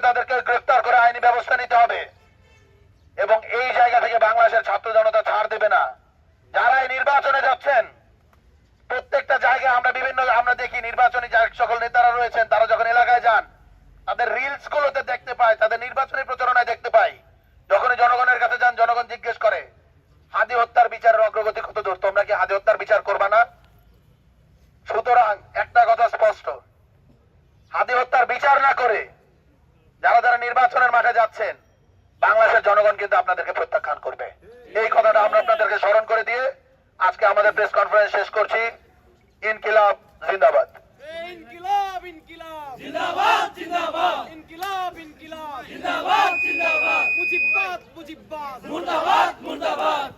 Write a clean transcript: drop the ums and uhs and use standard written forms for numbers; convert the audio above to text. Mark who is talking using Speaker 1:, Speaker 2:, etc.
Speaker 1: তাদেরকে গ্রেফতার করে আইনি ব্যবস্থা নিতে হবে এবং এই জায়গা থেকে বাংলাদেশের ছাত্র জনতা ছাড় দেবে না। যারা এই নির্বাচনে যাচ্ছেন, প্রত্যেকটা জায়গায় আমরা দেখি নির্বাচনী সকল নেতারা রয়েছেন, তারা যখন এলাকায় যান তাদের রিলস গুলোতে দেখতে পাই, তাদের নির্বাচনী প্রচারণায় দেখতে পাই, যখনই জনগণের কাছে যান জনগণ জিজ্ঞেস করে হাদি হত্যার বিচারের অগ্রগতি কত দূর, তোমরা কি হাদি হত্যার বিচার করবা না? সুতরাং একটা কথা স্পষ্ট, হাদি হত্যার বিচার না করে যারা যারা নির্বাচনের মাঠে যাচ্ছেন, বাংলাদেশের জনগণ কিন্তু আপনাদেরকে প্রত্যাখ্যান করবে। এই কথাটা আমরা আপনাদেরকে স্মরণ করে দিয়ে আজকে আমাদের প্রেস কনফারেন্স শেষ করছি। ইনকিলাব জিন্দাবাদ।
Speaker 2: ইনকিলাব ইনকিলাব
Speaker 3: জিন্দাবাদ জিন্দাবাদ
Speaker 2: ইনকিলাব ইনকিলাব
Speaker 3: জিন্দাবাদ জিন্দাবাদ
Speaker 2: মুজিববাদ মুজিববাদ
Speaker 3: মুর্দাবাদ মুর্দাবাদ